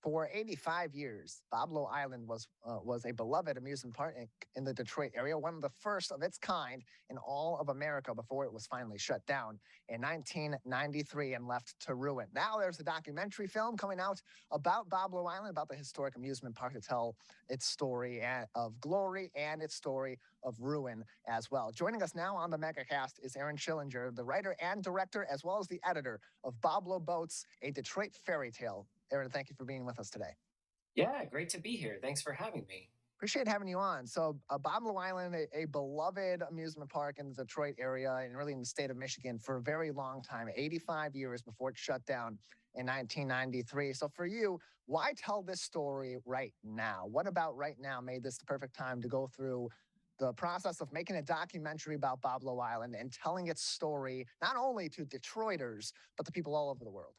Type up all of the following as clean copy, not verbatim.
For 85 years, Boblo Island was a beloved amusement park in the Detroit area, one of the first of its kind in all of America before it was finally shut down in 1993 and left to ruin. Now there's a documentary film coming out about Boblo Island, about the historic amusement park, to tell its story of glory and its story of ruin as well. Joining us now on the Megacast is Aaron Schillinger, the writer and director, as well as the editor of Boblo Boats, a Detroit Fairy Tale. Aaron, thank you for being with us today. Yeah, great to be here. Thanks for having me. Appreciate having you on. So, Boblo Island, a beloved amusement park in the Detroit area and really in the state of Michigan for a very long time, 85 years before it shut down in 1993. So, for you, why tell this story right now? What about right now made this the perfect time to go through the process of making a documentary about Boblo Island and telling its story not only to Detroiters, but to people all over the world?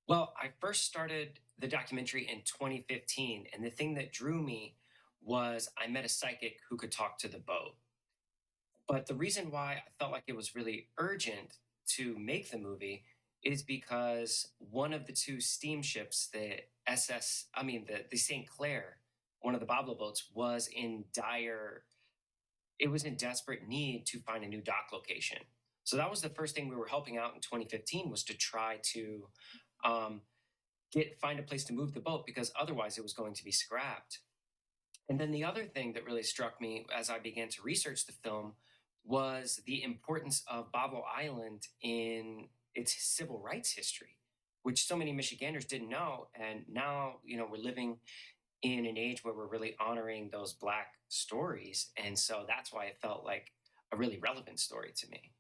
Well, I first started the documentary in 2015, and the thing that drew me was I met a psychic who could talk to the boat. But the reason why I felt like it was really urgent to make the movie is because one of the two steamships, the St. Clair, one of the Boblo boats, it was in desperate need to find a new dock location. So that was the first thing we were helping out in 2015, was to try to um, find a place to move the boat, because otherwise it was going to be scrapped. And then the other thing that really struck me as I began to research the film was the importance of Boblo Island in its civil rights history, which so many Michiganders didn't know. And now, we're living in an age where we're really honoring those Black stories. And so that's why it felt like a really relevant story to me.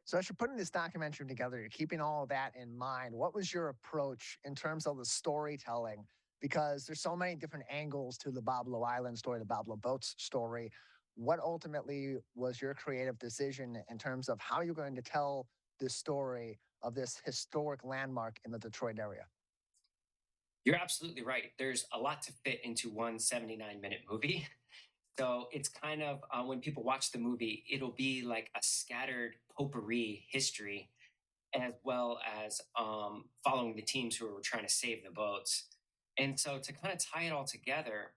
So as you're putting this documentary together, you're keeping all of that in mind. What was your approach in terms of the storytelling? Because there's so many different angles to the Boblo Island story, the Boblo Boats story. What ultimately was your creative decision in terms of how you're going to tell this story of this historic landmark in the Detroit area? You're absolutely right. There's a lot to fit into one 79-minute movie. So it's kind of, when people watch the movie, it'll be like a scattered potpourri history, as well as following the teams who were trying to save the boats. And so to kind of tie it all together,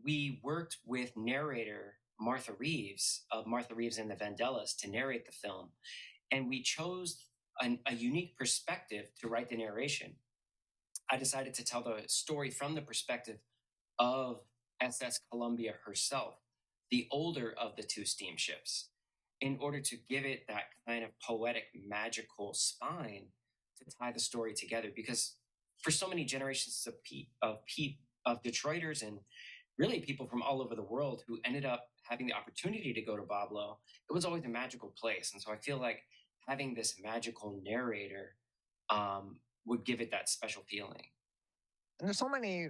we worked with narrator Martha Reeves of Martha Reeves and the Vandellas to narrate the film. And we chose a unique perspective to write the narration. I decided to tell the story from the perspective of SS Columbia herself, the older of the two steamships, in order to give it that kind of poetic, magical spine to tie the story together. Because for so many generations of Detroiters, and really people from all over the world who ended up having the opportunity to go to Boblo, it was always a magical place. And so I feel like having this magical narrator would give it that special feeling. And there's so many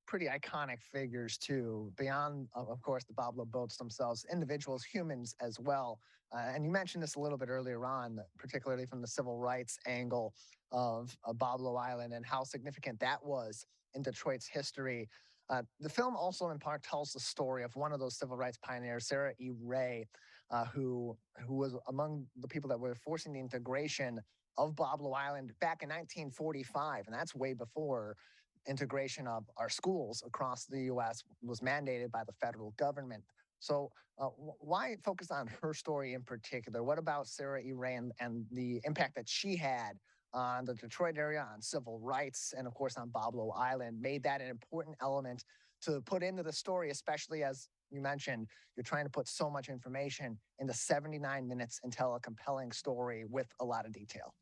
pretty iconic figures too, beyond, of course, the Boblo boats themselves, individuals, humans as well. And you mentioned this a little bit earlier on, particularly from the civil rights angle of Boblo Island and how significant that was in Detroit's history. The film also, in part, tells the story of one of those civil rights pioneers, Sarah E. Ray, who was among the people that were forcing the integration of Boblo Island back in 1945, and that's way before integration of our schools across the U.S. was mandated by the federal government. So why focus on her story in particular? What about Sarah E. Ray and the impact that she had on the Detroit area, on civil rights, and of course on Boblo Island made that an important element to put into the story, especially as you mentioned, you're trying to put so much information into 79 minutes and tell a compelling story with a lot of detail?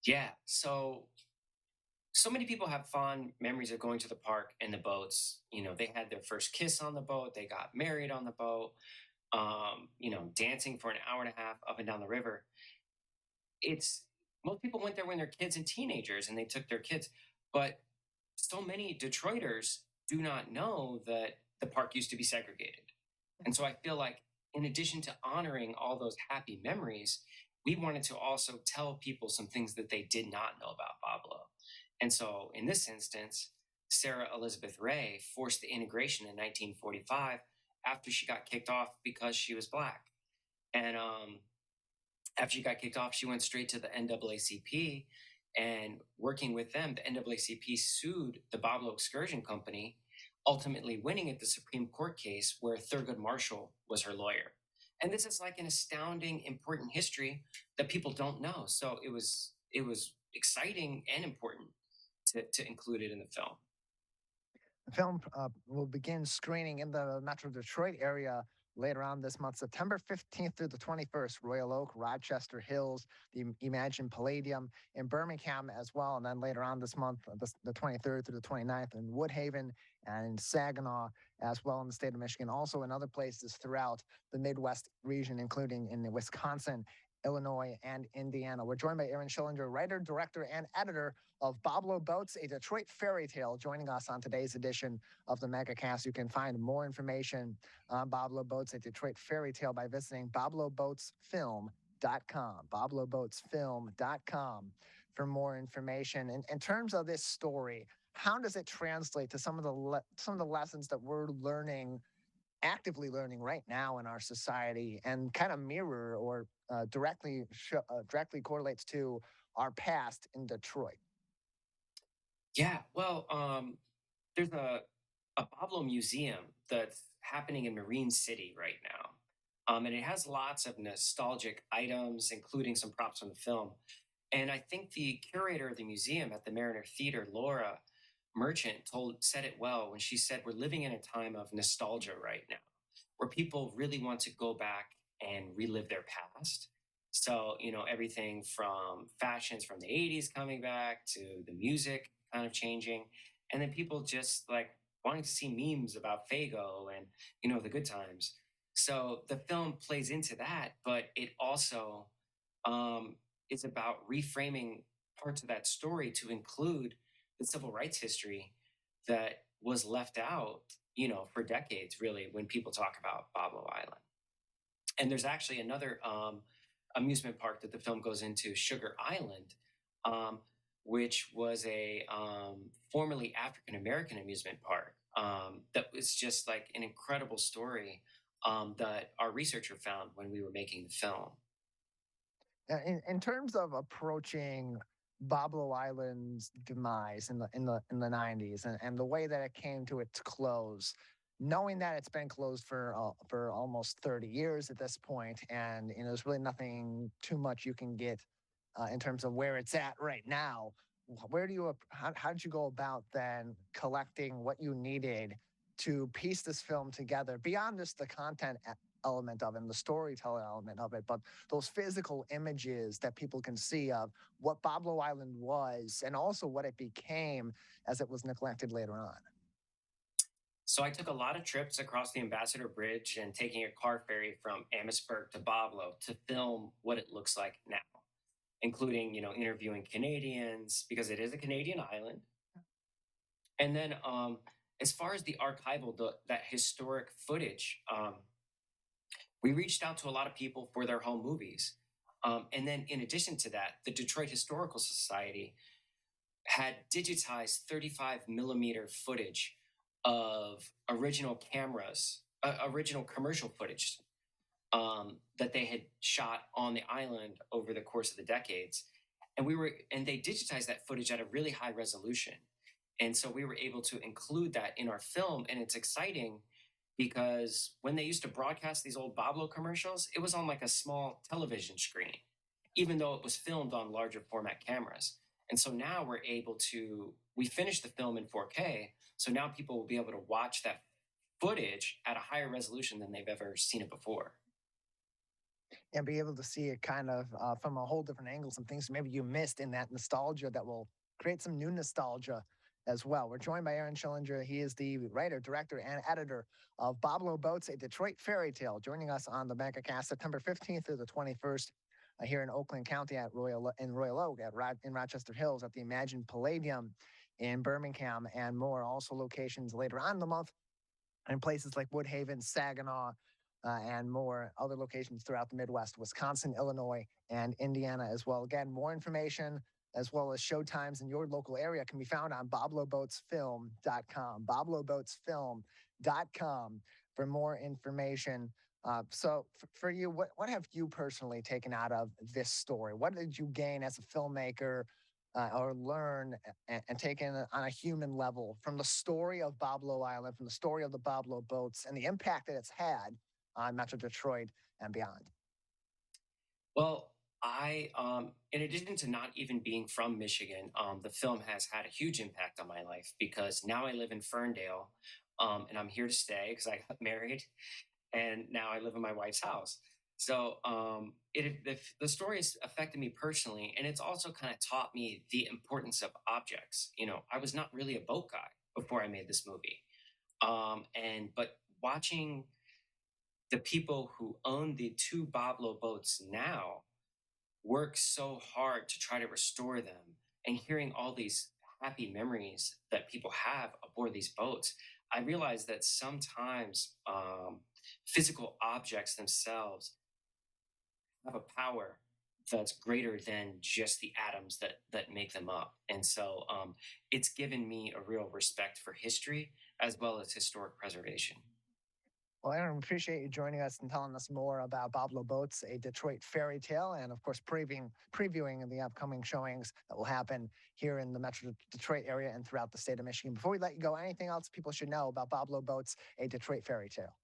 Yeah. So many people have fond memories of going to the park and the boats. They had their first kiss on the boat, they got married on the boat, dancing for an hour and a half up and down the river. It's Most people went there when they're kids and teenagers, and they took their kids. But so many Detroiters do not know that the park used to be segregated. And so I feel like, in addition to honoring all those happy memories, we wanted to also tell people some things that they did not know about Boblo. And so in this instance, Sarah Elizabeth Ray forced the integration in 1945 after she got kicked off because she was Black. And after she got kicked off, she went straight to the NAACP And working with them, the NAACP sued the Boblo Excursion Company, ultimately winning at the Supreme Court case where Thurgood Marshall was her lawyer. And this is like an astounding, important history that people don't know. So it was exciting and important to include it in the film. The film will begin screening in the Metro Detroit area later on this month, September 15th through the 21st, Royal Oak, Rochester Hills, the Imagine Palladium in Birmingham as well. And then later on this month, the 23rd through the 29th in Woodhaven and in Saginaw as well in the state of Michigan. Also in other places throughout the Midwest region, including in Wisconsin, Illinois, and Indiana. We're joined by Aaron Schillinger, writer, director, and editor of Boblo Boats, a Detroit Fairy Tale, joining us on today's edition of the Megacast. You can find more information on Boblo Boats, a Detroit Fairy Tale by visiting bobloboatsfilm.com, bobloboatsfilm.com for more information. In terms of this story, how does it translate to some of the lessons that we're actively learning right now in our society, and kind of mirror or directly correlates to our past in Detroit? Yeah, well, there's a Boblo Museum that's happening in Marine City right now. And it has lots of nostalgic items, including some props from the film. And I think the curator of the museum at the Mariner Theater, Laura Merchant, said it well when she said, "We're living in a time of nostalgia right now, where people really want to go back and relive their past." So, everything from fashions from the 80s coming back to the music kind of changing. And then people just like wanting to see memes about Fago and, the good times. So the film plays into that, but it also um, is about reframing parts of that story to include the civil rights history that was left out, for decades, really, when people talk about Boblo Island. And there's actually another amusement park that the film goes into, Sugar Island, um, which was a formerly African American amusement park that was just like an incredible story that our researcher found when we were making the film. In terms of approaching Boblo Island's demise in the 90s, and the way that it came to its close, knowing that it's been closed for almost 30 years at this point, and there's really nothing too much you can get in terms of where it's at right now. Where do you how did you go about then collecting what you needed to piece this film together beyond just the content element of it and the storytelling element of it, but those physical images that people can see of what Boblo Island was and also what it became as it was neglected later on? So I took a lot of trips across the Ambassador Bridge and taking a car ferry from Amherstburg to Boblo to film what it looks like now, including, interviewing Canadians because it is a Canadian island. And then as far as the archival, that historic footage, we reached out to a lot of people for their home movies. And then in addition to that, the Detroit Historical Society had digitized 35 millimeter footage of original cameras, original commercial footage that they had shot on the island over the course of the decades. And they digitized that footage at a really high resolution. And so we were able to include that in our film. And it's exciting because when they used to broadcast these old Boblo commercials, it was on like a small television screen, even though it was filmed on larger format cameras. And so now we finished the film in 4K. So now people will be able to watch that footage at a higher resolution than they've ever seen it before. And be able to see it kind of from a whole different angle, some things maybe you missed in that nostalgia that will create some new nostalgia as well. We're joined by Aaron Schillinger. He is the writer, director, and editor of Boblo Boats, a Detroit Fairy Tale, joining us on the Megacast September 15th through the 21st here in Oakland County at Royal Oak in Rochester Hills at the Imagine Palladium in Birmingham, and more. Also locations later on in the month in places like Woodhaven, Saginaw, and more other locations throughout the Midwest, Wisconsin, Illinois, and Indiana as well. Again, more information as well as showtimes in your local area can be found on bobloboatsfilm.com, bobloboatsfilm.com for more information. So for you, what have you personally taken out of this story? What did you gain as a filmmaker or learn and take in on a human level from the story of Boblo Island, from the story of the Boblo boats, and the impact that it's had on Metro Detroit and beyond? Well, in addition to not even being from Michigan, the film has had a huge impact on my life because now I live in Ferndale, and I'm here to stay because I got married, and now I live in my wife's house. So the story has affected me personally, and it's also kind of taught me the importance of objects. You know, I was not really a boat guy before I made this movie, and but watching the people who own the two Boblo boats now work so hard to try to restore them and hearing all these happy memories that people have aboard these boats, I realized that sometimes physical objects themselves have a power that's greater than just the atoms that make them up. And so it's given me a real respect for history as well as historic preservation. Well, Aaron, appreciate you joining us and telling us more about Boblo Boats, a Detroit fairy tale, and of course, previewing the upcoming showings that will happen here in the Metro Detroit area and throughout the state of Michigan. Before we let you go, anything else people should know about Boblo Boats, a Detroit fairy tale?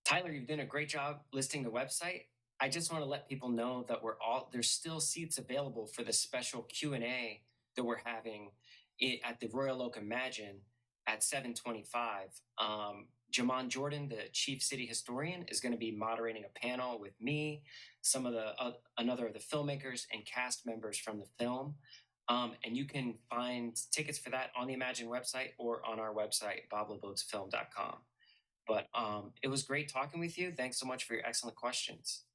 Tyler, you've done a great job listing the website. I just want to let people know that there's still seats available for the special Q&A that we're having at the Royal Oak Imagine at 7:25. Jamon Jordan, the chief city historian, is going to be moderating a panel with me, some of the another of the filmmakers and cast members from the film. And you can find tickets for that on the Imagine website or on our website, bobloboatsfilm.com. But it was great talking with you. Thanks so much for your excellent questions.